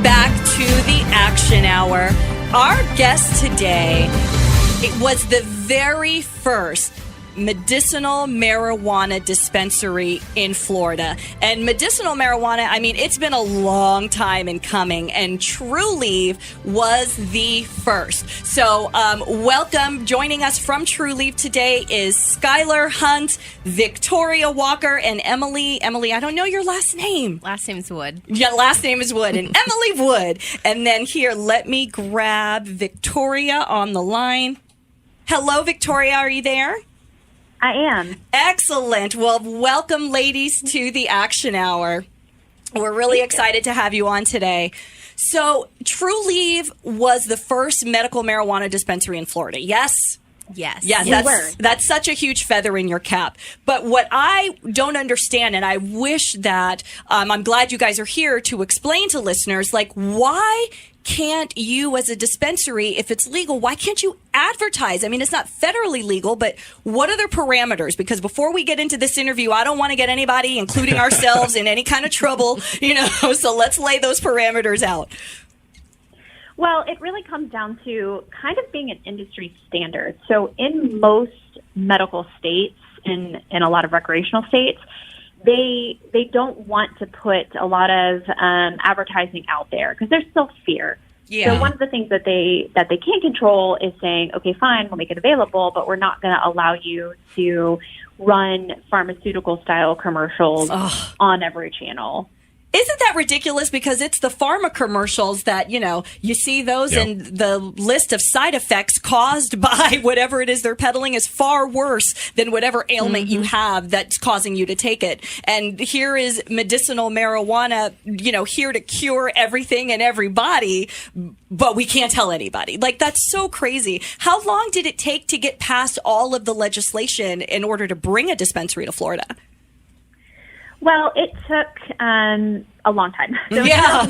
Welcome back to the Action Hour. Our guest today, it was the very first medicinal marijuana dispensary in Florida. And medicinal marijuana, I mean, it's been a long time in coming, and Trulieve was the first. So welcome. Joining us from Trulieve today is Skyler Hunt, Victoria Walker, and Emily. Emily, I don't know your last name. Last name is Wood. Yeah, last name is Wood. And Emily Wood. And then here, let me grab Victoria on the line. Hello, Victoria. Are you there? I am. Excellent. Well, welcome, ladies, to the Action Hour. We're really excited to have you on today. So, Trulieve was the first medical marijuana dispensary in Florida, yes? Yes. Yes, that's such a huge feather in your cap. But what I don't understand, and I wish that, I'm glad you guys are here to explain to listeners, like, why can't you as a dispensary, if it's legal, why can't you advertise? I mean, it's not federally legal, but what are the parameters? Because before we get into this interview, I don't want to get anybody, including ourselves, in any kind of trouble, so let's lay those parameters out. Well, it really comes down to kind of being an industry standard. So in most medical states, in a lot of recreational states, they don't want to put a lot of advertising out there because there's still fear. Yeah. So one of the things that they can control is saying, okay, fine, we'll make it available, but we're not going to allow you to run pharmaceutical style commercials on every channel. Isn't that ridiculous? Because it's the pharma commercials that, you see those and the list of side effects caused by whatever it is they're peddling is far worse than whatever ailment you have that's causing you to take it. And here is medicinal marijuana, here to cure everything and everybody, but we can't tell anybody. Like, that's so crazy. How long did it take to get past all of the legislation in order to bring a dispensary to Florida? Well, it took a long time. So yeah.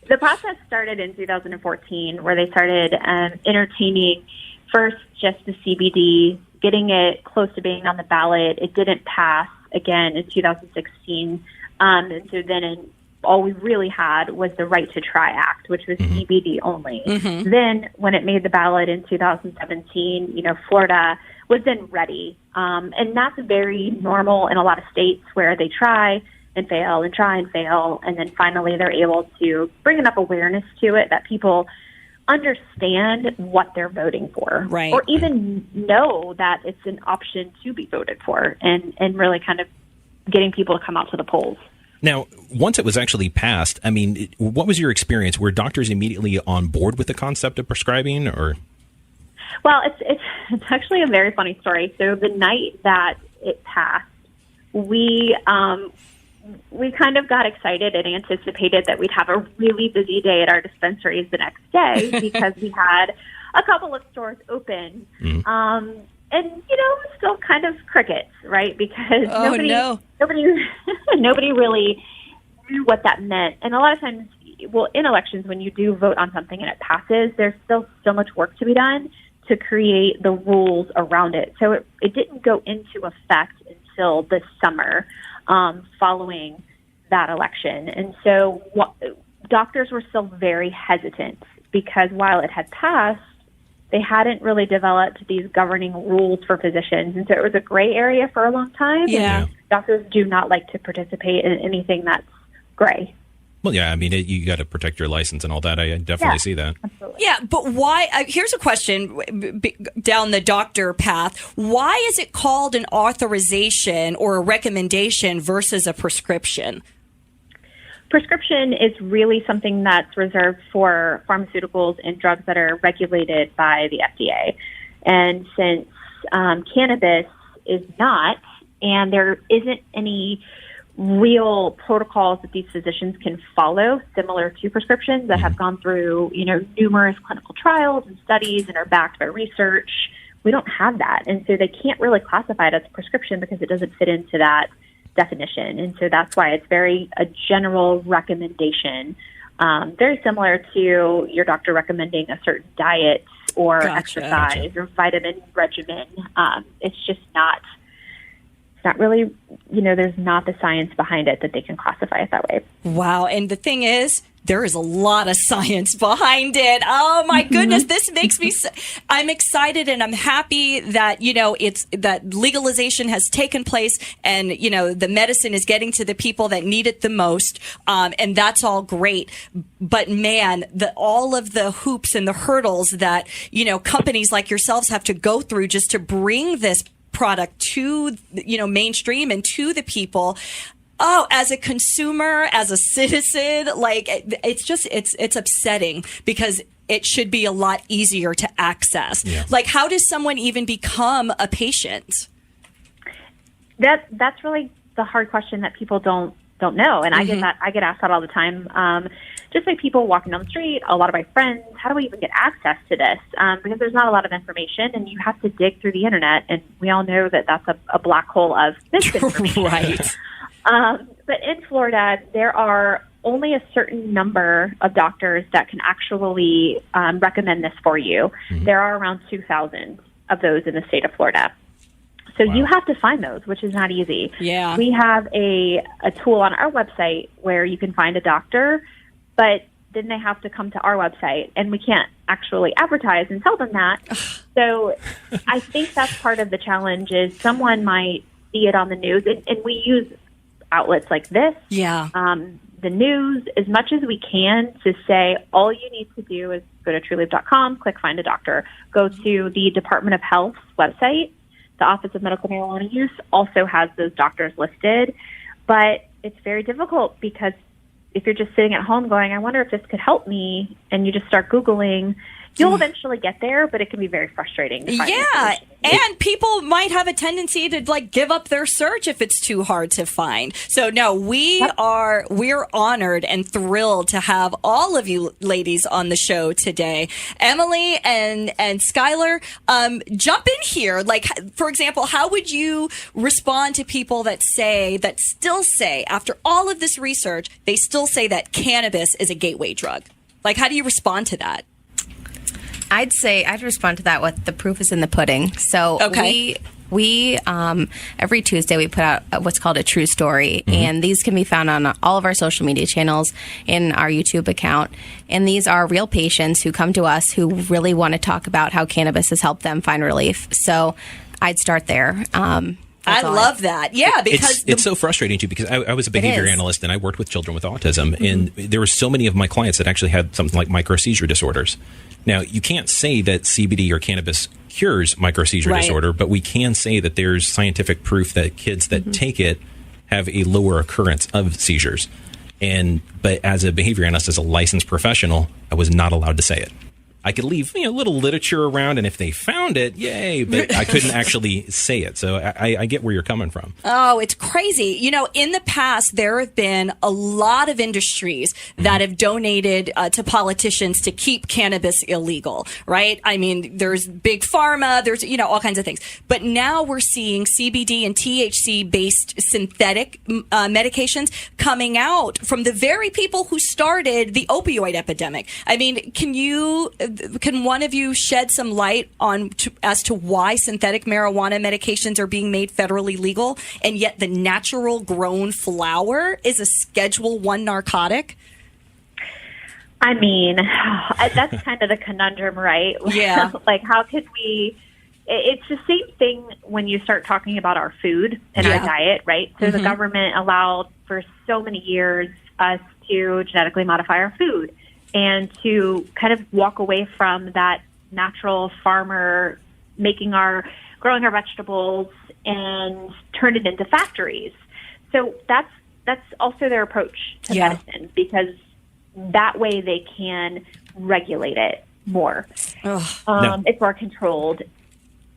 The process started in 2014, where they started entertaining first just the CBD, getting it close to being on the ballot. It didn't pass again in 2016. And so then all we really had was the Right to Try Act, which was CBD only. Then when it made the ballot in 2017, Florida was then ready. And that's very normal in a lot of states where they try and fail and try and fail. And then finally they're able to bring enough awareness to it that people understand what they're voting for. Right. Or even know that it's an option to be voted for, and really kind of getting people to come out to the polls. Now, once it was actually passed, I mean, what was your experience? Were doctors immediately on board with the concept of prescribing, or? Well, it's actually a very funny story. So the night that it passed, we kind of got excited and anticipated that we'd have a really busy day at our dispensaries the next day because we had a couple of stores open. And, still kind of crickets, right? Because nobody really knew what that meant. And a lot of times, in elections, when you do vote on something and it passes, there's still so much work to be done to create the rules around it. So it didn't go into effect until the summer following that election. And so doctors were still very hesitant because while it had passed, they hadn't really developed these governing rules for physicians. And so it was a gray area for a long time. Yeah. And doctors do not like to participate in anything that's gray. Well, yeah, I mean, you got to protect your license and all that. I definitely see that. Absolutely. Yeah, but why? Here's a question down the doctor path. Why is it called an authorization or a recommendation versus a prescription? Prescription is really something that's reserved for pharmaceuticals and drugs that are regulated by the FDA. And since cannabis is not, and there isn't any real protocols that these physicians can follow, similar to prescriptions that have gone through, numerous clinical trials and studies and are backed by research, we don't have that. And so they can't really classify it as a prescription because it doesn't fit into that definition. And so that's why it's a general recommendation, very similar to your doctor recommending a certain diet or exercise or vitamin regimen. It's just not really, there's not the science behind it that they can classify it that way. Wow. And the thing is, there is a lot of science behind it. Oh my goodness. This makes me, I'm excited and I'm happy that, it's that legalization has taken place and, the medicine is getting to the people that need it the most. And that's all great. But man, all of the hoops and the hurdles that, companies like yourselves have to go through just to bring this product to, mainstream and to the people. Oh, as a consumer, as a citizen, it's upsetting because it should be a lot easier to access. Yeah. Like, how does someone even become a patient? That's really the hard question that people don't know. And I get asked that all the time. Just like people walking down the street, a lot of my friends, how do we even get access to this? Because there's not a lot of information and you have to dig through the internet. And we all know that that's a black hole of misinformation. Right. But in Florida, there are only a certain number of doctors that can actually recommend this for you. Mm-hmm. There are around 2,000 of those in the state of Florida. So you have to find those, which is not easy. Yeah. We have a tool on our website where you can find a doctor, but then they have to come to our website, and we can't actually advertise and tell them that. So I think that's part of the challenge is someone might see it on the news, and we use outlets like this, the news, as much as we can to say all you need to do is go to Trulieve.com, click Find a Doctor, go to the Department of Health's website. The Office of Medical Marijuana Use also has those doctors listed, but it's very difficult because if you're just sitting at home going, I wonder if this could help me, and you just start Googling, you'll eventually get there, but it can be very frustrating to find and people might have a tendency to give up their search if it's too hard to find. So no, we're honored and thrilled to have all of you ladies on the show today. Emily and Skyler, jump in here. Like, for example, how would you respond to people that still say after all of this research, they still say that cannabis is a gateway drug? Like, how do you respond to that? I'd respond to that with the proof is in the pudding. So we every Tuesday we put out what's called a true story, and these can be found on all of our social media channels, in our YouTube account. And these are real patients who come to us who really want to talk about how cannabis has helped them find relief. So I'd start there. I love that. Yeah, because it's so frustrating too, because I was a behavior analyst and I worked with children with autism, and there were so many of my clients that actually had something like micro-seizure disorders. Now, you can't say that CBD or cannabis cures micro-seizure disorder, but we can say that there's scientific proof that kids that take it have a lower occurrence of seizures. But as a behavior analyst, as a licensed professional, I was not allowed to say it. I could leave a little literature around, and if they found it, yay, but I couldn't actually say it. So I get where you're coming from. Oh, it's crazy. In the past, there have been a lot of industries that have donated to politicians to keep cannabis illegal, right? I mean, there's big pharma, there's, all kinds of things. But now we're seeing CBD and THC-based synthetic medications coming out from the very people who started the opioid epidemic. I mean, can one of you shed some light as to why synthetic marijuana medications are being made federally legal, and yet the natural grown flower is a Schedule I narcotic? I mean, that's kind of the conundrum, right? Yeah. How could we... It's the same thing when you start talking about our food and our diet, right? So the government allowed for so many years us to genetically modify our food, and to kind of walk away from that natural farmer growing our vegetables and turn it into factories. So that's also their approach to medicine, because that way they can regulate it more. It's more controlled.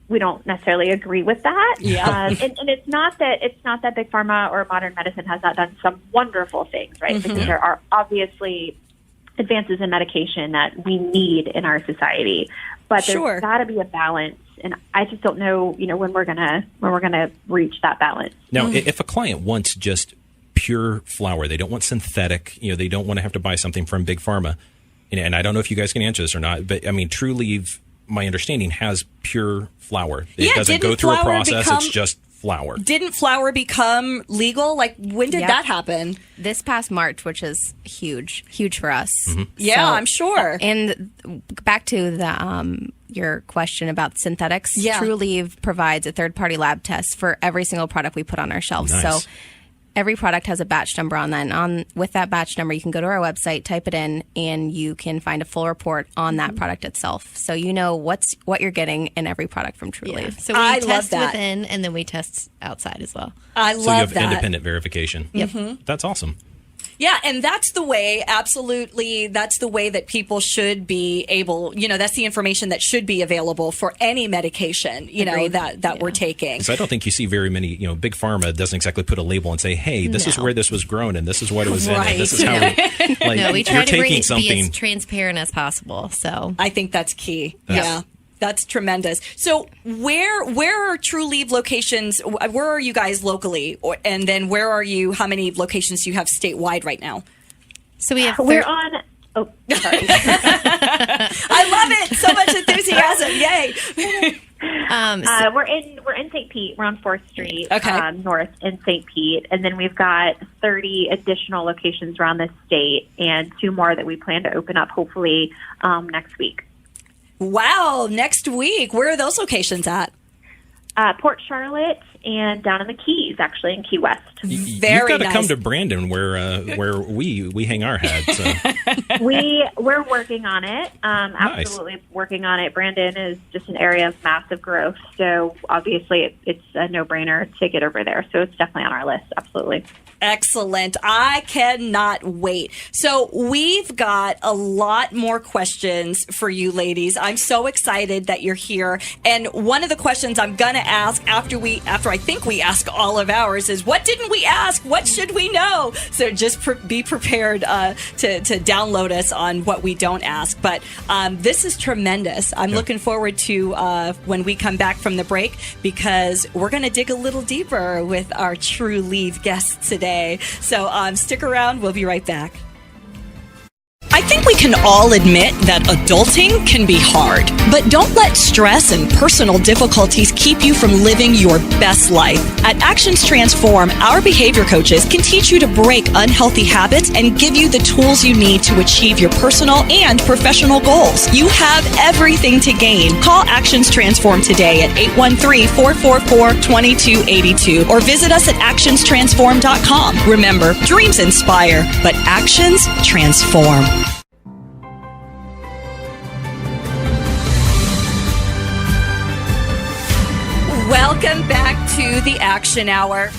We don't necessarily agree with that. Yeah. And it's not that big pharma or modern medicine has not done some wonderful things, right? Because there are obviously advances in medication that we need in our society, but there's got to be a balance, and I just don't know, when we're gonna reach that balance. Now, if a client wants just pure flower, they don't want synthetic, they don't want to have to buy something from big pharma, and I don't know if you guys can answer this or not, but I mean, Trulieve, my understanding, has pure flower. It doesn't go through a process. It's just flour. Didn't flour become legal? Like, when did that happen? This past March, which is huge for us. Yeah, I'm sure. And back to the your question about synthetics, Trulieve provides a third-party lab test for every single product we put on our shelves. Nice. So every product has a batch number on that. And with that batch number, you can go to our website, type it in, and you can find a full report on that product itself. So you know what you're getting in every product from Trulieve. Yeah. So we test within, and then we test outside as well. I love that. So you have independent verification. Yep. That's awesome. Yeah, and that's the way, absolutely, that's the way that people should be able, that's the information that should be available for any medication, that we're taking. So I don't think you see very many, Big Pharma doesn't exactly put a label and say, hey, this is where this was grown and this is what it was in and this is how we try to be something as transparent as possible. So I think that's key. Yeah. That's tremendous. So where are Trulieve locations? Where are you guys locally? And then how many locations do you have statewide right now? So we have we're on. Oh, sorry. I love it. So much enthusiasm. Yay. We're in St. Pete. We're on 4th Street North in St. Pete. And then we've got 30 additional locations around the state and 2 more that we plan to open up hopefully next week. Wow, next week. Where are those locations at? Port Charlotte and down in the Keys, actually, in Key West. You've got to come to Brandon where we hang our hat. So. We're working on it. Absolutely working on it. Brandon is just an area of massive growth. So obviously it's a no-brainer to get over there. So it's definitely on our list. Absolutely. Excellent. I cannot wait. So we've got a lot more questions for you ladies. I'm so excited that you're here. And one of the questions I'm going to ask after I think we ask all of ours is, what didn't we ask? What should we know? So just be prepared to download us on what we don't ask. But this is tremendous. I'm looking forward to when we come back from the break, because we're going to dig a little deeper with our Trulieve guests today. So stick around. We'll be right back. I think we can all admit that adulting can be hard, but don't let stress and personal difficulties keep you from living your best life. At Actions Transform, our behavior coaches can teach you to break unhealthy habits and give you the tools you need to achieve your personal and professional goals. You have everything to gain. Call Actions Transform today at 813-444-2282 or visit us at actionstransform.com. Remember, dreams inspire, but actions transform. Welcome back to the Action Hour.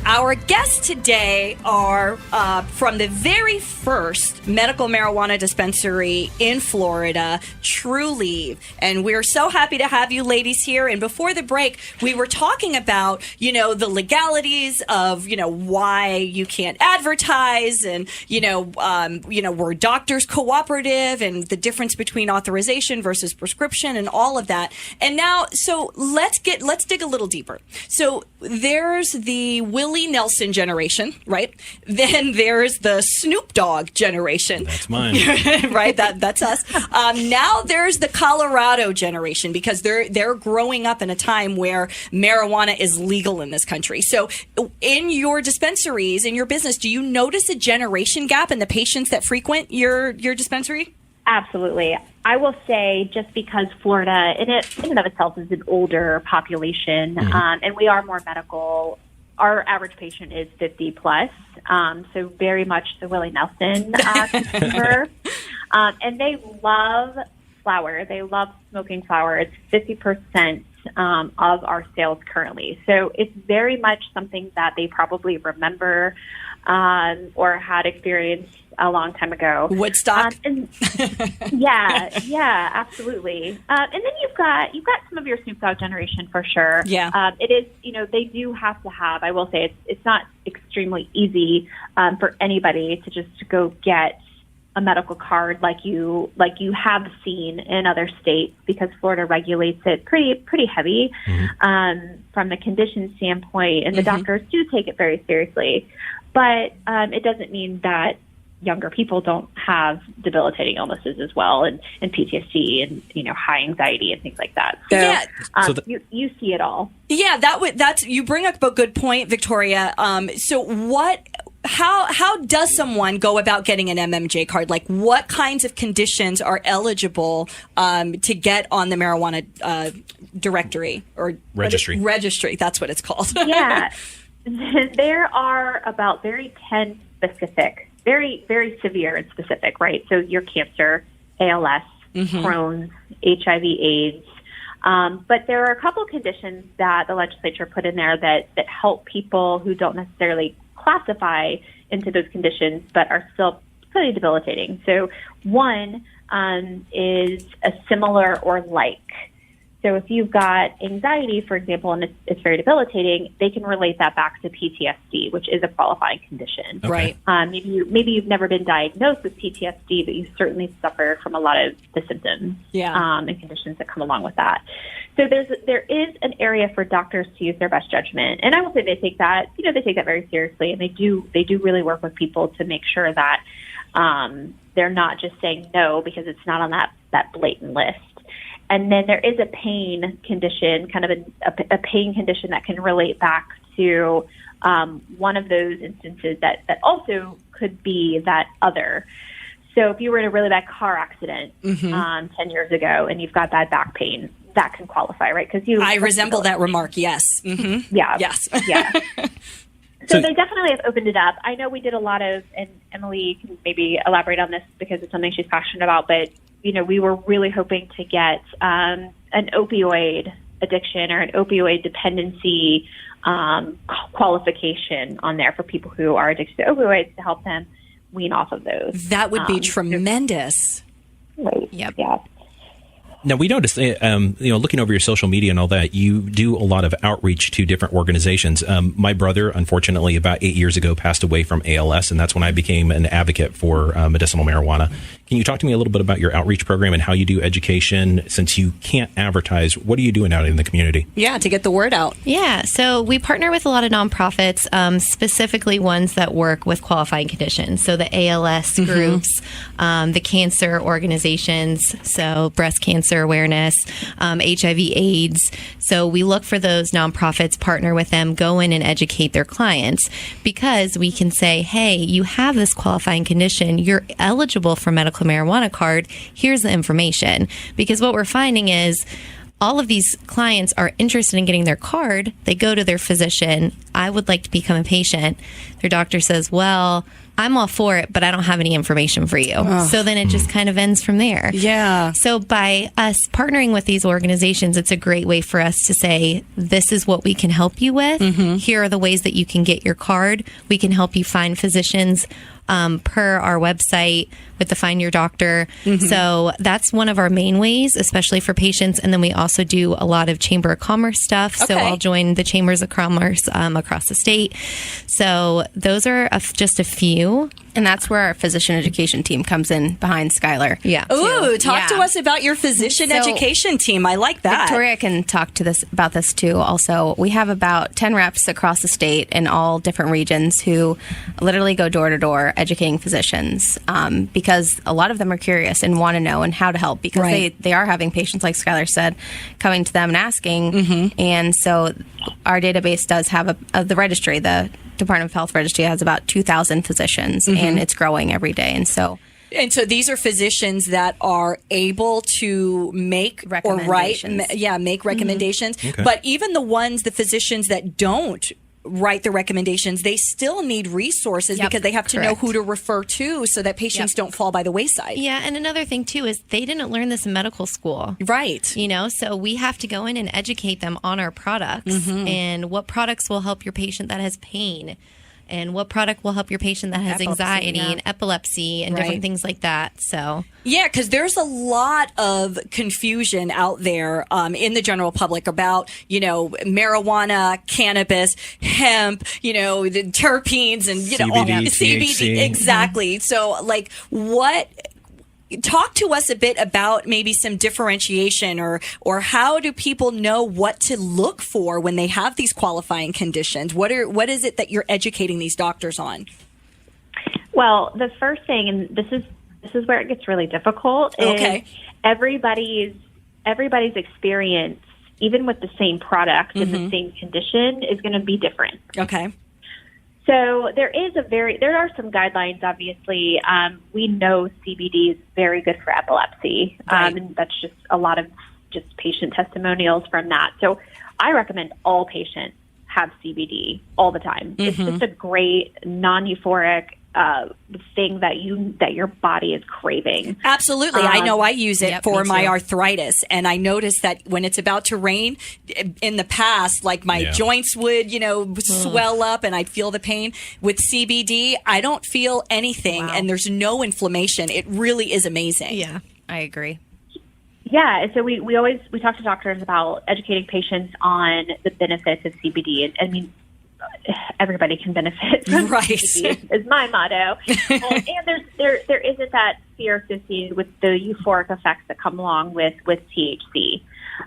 Our guests today are from the very first medical marijuana dispensary in Florida, Trulieve. And we're so happy to have you ladies here. And before the break, we were talking about, the legalities of, why you can't advertise and, were doctors cooperative and the difference between authorization versus prescription and all of that. And now, so let's dig a little deeper. So there's the Willie Nelson generation, right? Then there's the Snoop Dogg generation. That's mine. Right? That's us. Now there's the Colorado generation, because they're growing up in a time where marijuana is legal in this country. So in your dispensaries, in your business, do you notice a generation gap in the patients that frequent your dispensary? Absolutely. I will say, just because Florida in and of itself is an older population, and we are more medical, our average patient is 50 plus, so very much the Willie Nelson consumer. And they love flower. They love smoking flower. It's 50% of our sales currently. So it's very much something that they probably remember or had experienced a long time ago. Woodstock. Yeah, absolutely. And then you've got some of your Snoop Dogg generation for sure. Yeah. It is, they do have to have, I will say it's not extremely easy for anybody to just go get a medical card like you have seen in other states, because Florida regulates it pretty heavy from the condition standpoint, and the doctors do take it very seriously. But it doesn't mean that younger people don't have debilitating illnesses as well, and PTSD and, high anxiety and things like that. So, you see it all. Yeah, that's you bring up a good point, Victoria. How does someone go about getting an MMJ card? Like, what kinds of conditions are eligible to get on the marijuana directory or registry? Registry, that's what it's called. Yeah, there are about 10 specific. Very, very severe and specific, right? So your cancer, ALS, Crohn's, HIV/AIDS. But there are a couple of conditions that the legislature put in there that help people who don't necessarily classify into those conditions but are still pretty debilitating. So one is a similar or like. So if you've got anxiety, for example, and it's very debilitating, they can relate that back to PTSD, which is a qualifying condition. Okay. Right. Maybe you've never been diagnosed with PTSD, but you certainly suffer from a lot of the symptoms and conditions that come along with that. So there is an area for doctors to use their best judgment, and I will say they take that very seriously, and they do really work with people to make sure that they're not just saying no because it's not on that blatant list. And then there is a pain condition, kind of a pain condition that can relate back to one of those instances that also could be that other. So if you were in a really bad car accident 10 years ago and you've got bad back pain, that can qualify, right? Because I resemble that remark, yes. Mm-hmm. Yeah. Yes. Yeah. So they definitely have opened it up. I know we did a lot of, and Emily can maybe elaborate on this because it's something she's passionate about, but we were really hoping to get an opioid addiction or an opioid dependency qualification on there for people who are addicted to opioids to help them wean off of those. That would be tremendous. Right. Yep. Yeah. Now, we noticed, looking over your social media and all that, you do a lot of outreach to different organizations. My brother, unfortunately, about 8 years ago, passed away from ALS, and that's when I became an advocate for medicinal marijuana. Can you talk to me a little bit about your outreach program and how you do education? Since you can't advertise, what are you doing out in the community? Yeah, to get the word out. Yeah, so we partner with a lot of nonprofits, specifically ones that work with qualifying conditions. So the ALS groups, the cancer organizations, so breast cancer awareness, HIV/AIDS. So we look for those nonprofits, partner with them, go in and educate their clients because we can say, hey, you have this qualifying condition. You're eligible for medical marijuana card. Here's the information. Because what we're finding is all of these clients are interested in getting their card. They go to their physician. I would like to become a patient. Their doctor says, well, I'm all for it, but I don't have any information for you. Oh. So then it just kind of ends from there. Yeah. So by us partnering with these organizations, it's a great way for us to say, this is what we can help you with. Here are the ways that you can get your card. We can help you find physicians per our website with the Find Your Doctor. So that's one of our main ways, especially for patients. And then we also do a lot of Chamber of Commerce stuff. So I'll join the Chambers of Commerce across the state. So those are just a few. And that's where our physician education team comes in behind Skyler. Yeah. Ooh, talk to us about your physician education team. I like that. Victoria can talk to about this too. Also, we have about 10 reps across the state in all different regions who literally go door to door educating physicians because a lot of them are curious and want to know and how to help because they are having patients, like Skyler said, coming to them and asking. And so our database does have the registry, the Department of Health registry has about 2,000 physicians and it's growing every day. And so these are physicians that are able to make or write, make recommendations. Okay. But even the physicians that don't write the recommendations, they still need resources because they have to know who to refer to so that patients don't fall by the wayside. Yeah, and another thing too is they didn't learn this in medical school. Right. So we have to go in and educate them on our products and what products will help your patient that has pain and what product will help your patient that has anxiety and epilepsy and different things like that. So yeah, because there's a lot of confusion out there in the general public about, marijuana, cannabis, hemp, the terpenes and, CBD, CBD. Exactly. So talk to us a bit about maybe some differentiation or how do people know what to look for when they have these qualifying conditions? What is it that you're educating these doctors on? Well, the first thing, and this is where it gets really difficult, is everybody's experience, even with the same product in the same condition, is going to be different. Okay. So there are some guidelines, obviously. We know CBD is very good for epilepsy, and that's just a lot of just patient testimonials from that. So I recommend all patients have CBD all the time. It's just a great non-euphoric thing that your body is craving. Absolutely. I know I use it for my arthritis, and I noticed that when it's about to rain in the past, like my joints would, swell up and I'd feel the pain. With CBD, I don't feel anything and there's no inflammation. It really is amazing. Yeah, I agree. Yeah, so we talk to doctors about educating patients on the benefits of CBD. And I mean, everybody can benefit from CBD is my motto. And there isn't that fear associated with the euphoric effects that come along with THC.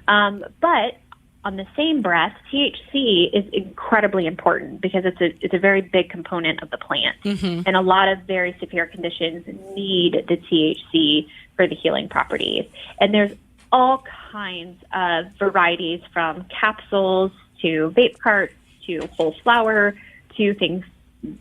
But on the same breath, THC is incredibly important because it's a very big component of the plant. And a lot of very severe conditions need the THC for the healing properties. And there's all kinds of varieties, from capsules to vape carts to whole flower to things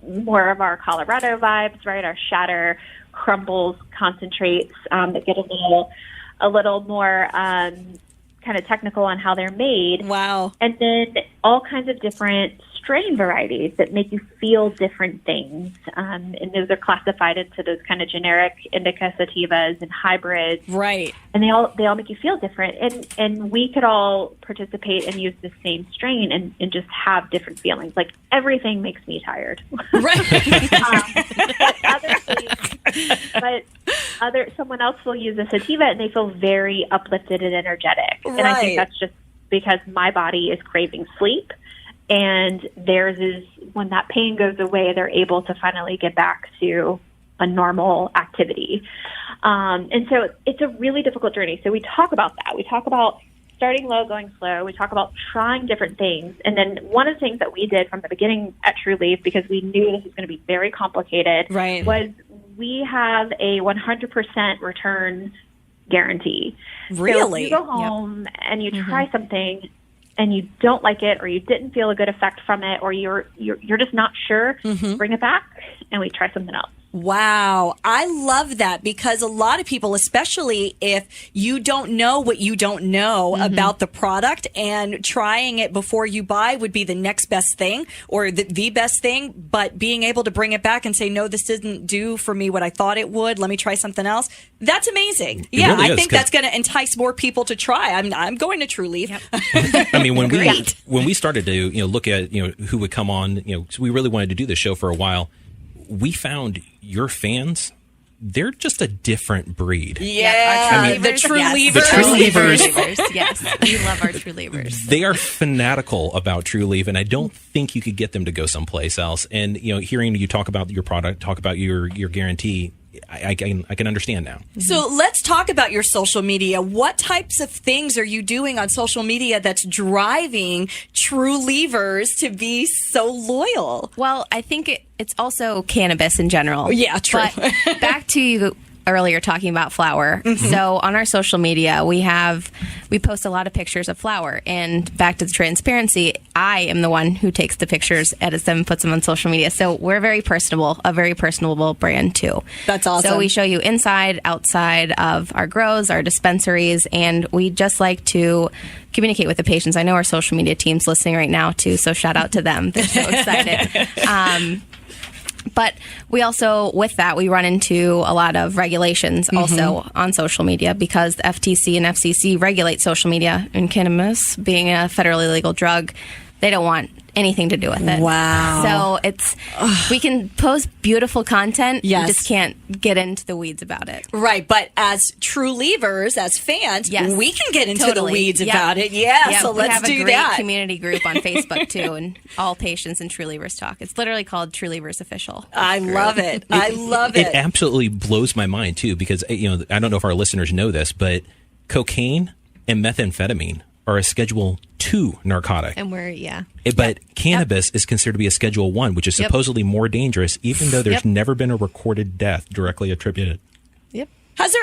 more of our Colorado vibes, right? Our shatter, crumbles, concentrates that get a little more kind of technical on how they're made. Wow. And then all kinds of different strain varieties that make you feel different things. And those are classified into those kind of generic indica sativas and hybrids. Right. And they all make you feel different. And we could all participate and use the same strain and just have different feelings. Like, everything makes me tired. Right. Someone else will use a sativa and they feel very uplifted and energetic. Right. And I think that's just because my body is craving sleep. And theirs is, when that pain goes away, they're able to finally get back to a normal activity. And so it's a really difficult journey. So we talk about that. We talk about starting low, going slow. We talk about trying different things. And then one of the things that we did from the beginning at Trulieve, because we knew this was going to be very complicated, was we have a 100% return guarantee. Really? So if you go home and you try something and you don't like it, or you didn't feel a good effect from it, or you're just not sure, bring it back and we try something else. Wow. I love that, because a lot of people, especially if you don't know what you don't know about the product, and trying it before you buy would be the next best thing, or the best thing, but being able to bring it back and say, no, this didn't do for me what I thought it would. Let me try something else. That's amazing. Really I think that's going to entice more people to try. I'm going to Trulieve. Yep. I mean, when we started to look at who would come on, so we really wanted to do this show for a while. We found your fans, they're just a different breed. Yeah, the Trulievers. The Trulievers. Yes, we love our Trulievers. They are fanatical about Trulieve, and I don't think you could get them to go someplace else. And hearing you talk about your product, talk about your guarantee, I can understand now. So let's talk about your social media. What types of things are you doing on social media that's driving Trulievers to be so loyal? Well, I think it's also cannabis in general. Yeah, true. But back to you earlier talking about flower. So on our social media, we post a lot of pictures of flower. And back to the transparency, I am the one who takes the pictures, edits them, puts them on social media. So we're a very personable brand too. That's awesome. So we show you inside, outside of our grows, our dispensaries, and we just like to communicate with the patients. I know our social media team's listening right now too, so shout out to them. They're so excited. But we also, with that, we run into a lot of regulations also on social media, because the FTC and FCC regulate social media, and cannabis being a federally legal drug, they don't want anything to do with it. Wow. So we can post beautiful content. Yes. We just can't get into the weeds about it. Right. But as Trulievers, as fans, we can get into the weeds about it. Yeah. So let's do that. We have a great community group on Facebook too, and all patients and Trulievers talk. It's literally called Trulievers Official. I love it. I love it. It absolutely blows my mind too, because I don't know if our listeners know this, but cocaine and methamphetamine are a Schedule II narcotic. And But cannabis is considered to be a Schedule I, which is supposedly more dangerous, even though there's never been a recorded death directly attributed. Yep. Has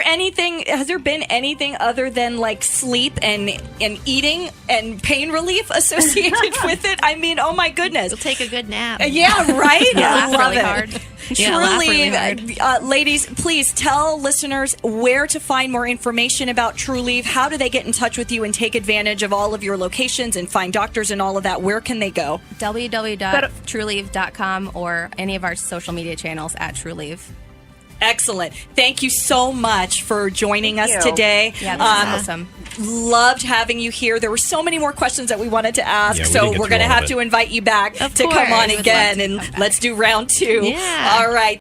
there been anything other than like sleep and eating and pain relief associated with it? I mean, oh my goodness. You'll take a good nap. Yeah, right? I love really it. hard. Trulieve, ladies, please tell listeners where to find more information about Trulieve. How do they get in touch with you and take advantage of all of your locations and find doctors and all of that? Where can they go? www.trulieve.com or any of our social media channels at Trulieve. Excellent. Thank you so much for joining us today. Yeah, that's awesome. Loved having you here. There were so many more questions that we wanted to ask, so we're going to have to invite you back to come on again, and let's do round 2. Yeah. All right.